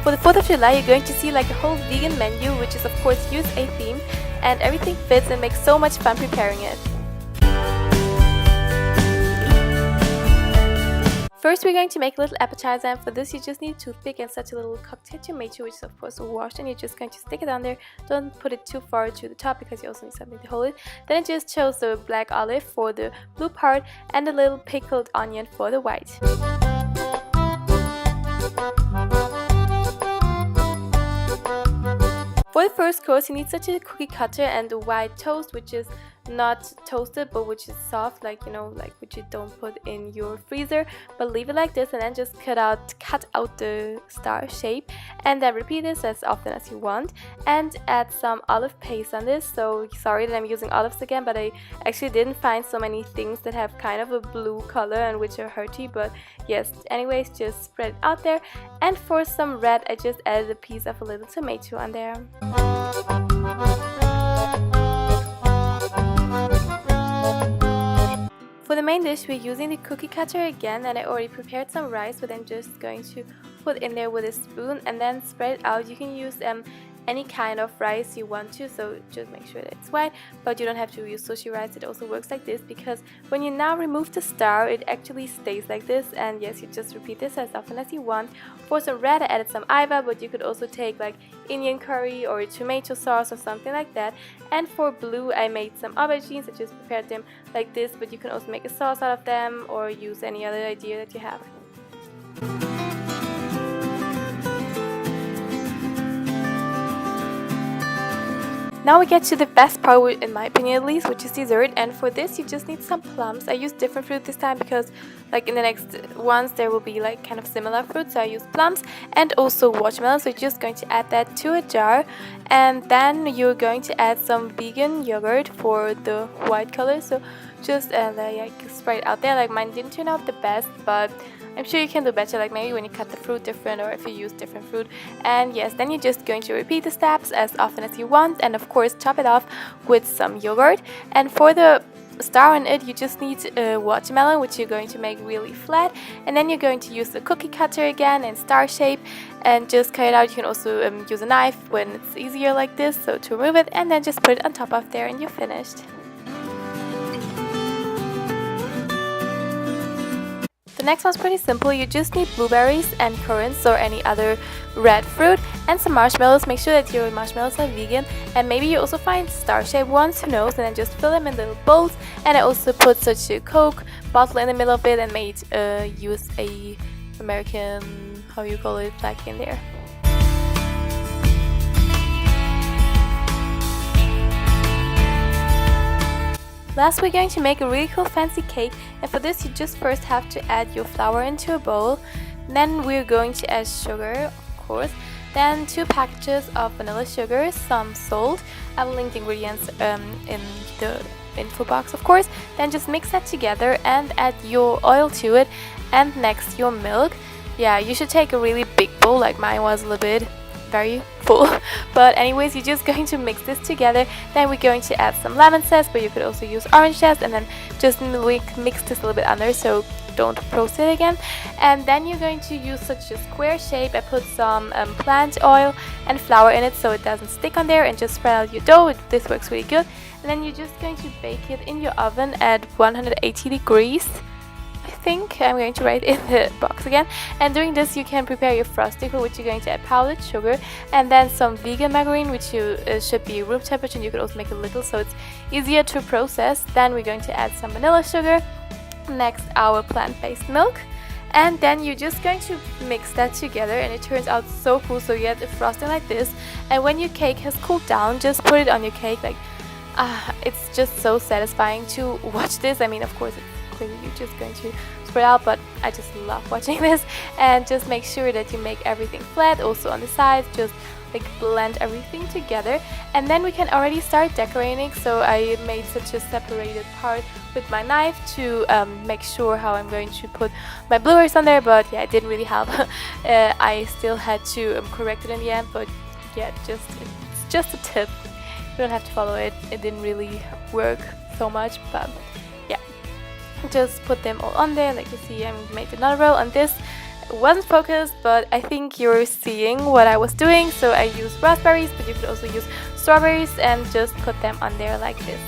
For the 4th of July, you're going to see like a whole vegan menu, which is of course USA themed, and everything fits and makes so much fun preparing it. First, we're going to make a little appetizer, and for this you just need a toothpick and such a little cocktail tomato, which is of course washed, and you're just going to stick it on there. Don't put it too far to the top because you also need something to hold it. Then I just chose the black olive for the blue part and a little pickled onion for the white. For the first course, you need such a cookie cutter and a white toast, which is not toasted but which is soft, like which you don't put in your freezer, but leave it like this, and then just cut out the star shape, and then repeat this as often as you want, and add some olive paste on this. So sorry that I'm using olives again, but I actually didn't find so many things that have kind of a blue color and which are hearty, but yes, anyways, just spread it out there. And for some red, I just added a piece of a little tomato on there. For the main dish, we're using the cookie cutter again, and I already prepared some rice, but I'm just going to put in there with a spoon and then spread it out. You can use any kind of rice you want to, so just make sure that it's white, but you don't have to use sushi rice. It also works like this because when you now remove the star, it actually stays like this, and yes, you just repeat this as often as you want. For some red, I added some aiba, but you could also take like Indian curry or tomato sauce or something like that. And for blue, I made some aubergines. I just prepared them like this, but you can also make a sauce out of them or use any other idea that you have. Now we get to the best part, in my opinion at least, which is dessert, and for this you just need some plums. I used different fruit this time because like in the next ones there will be like kind of similar fruit, so I used plums and also watermelon. So you're just going to add that to a jar, and then you're going to add some vegan yogurt for the white color. So just spread it out there. Like mine didn't turn out the best, but I'm sure you can do better, like maybe when you cut the fruit different or if you use different fruit. And yes, then you're just going to repeat the steps as often as you want, and of course top it off with some yogurt. And for the star on it, you just need a watermelon, which you're going to make really flat, and then you're going to use the cookie cutter again in star shape and just cut it out. You can also use a knife when it's easier like this, so to remove it, and then just put it on top of there and you're finished. The next one's pretty simple. You just need blueberries and currants or any other red fruit and some marshmallows. Make sure that your marshmallows are vegan, and maybe you also find star-shaped ones, who knows, and then just fill them in little bowls. And I also put such a Coke bottle in the middle of it and made USA American, how you call it, flag in there. Last, we're going to make a really cool fancy cake, and for this you just first have to add your flour into a bowl. Then we're going to add sugar, of course, then 2 packages of vanilla sugar, some salt. I will link the ingredients in the info box, of course. Then just mix that together and add your oil to it, and next your milk. Yeah, you should take a really big bowl, like mine was a little bit very full, but anyways, you're just going to mix this together. Then we're going to add some lemon zest, but you could also use orange zest, and then just mix this a little bit under so don't roast it again. And then you're going to use such a square shape. I put some plant oil and flour in it so it doesn't stick on there, and just spread out your dough. This works really good. And then you're just going to bake it in your oven at 180 degrees. I think I'm going to write in the box again. And during this you can prepare your frosting, for which you're going to add powdered sugar and then some vegan margarine, which should be room temperature, and you can also make a little so it's easier to process. Then we're going to add some vanilla sugar, next our plant-based milk, and then you're just going to mix that together, and it turns out so cool. So you get a frosting like this, and when your cake has cooled down, just put it on your cake. Like it's just so satisfying to watch this. I mean, of course clearly you're just going to spread out, but I just love watching this. And just make sure that you make everything flat, also on the sides. Just like blend everything together, and then we can already start decorating. So I made such a separated part with my knife to make sure how I'm going to put my blueberries on there, but yeah, it didn't really help. I still had to correct it in the end, but yeah, it's just a tip. You don't have to follow it. It didn't really work so much, but yeah, just put them all on there. Like you see, I made another row, and this wasn't focused, but I think you're seeing what I was doing. So I used raspberries, but you could also use strawberries, and just put them on there like this.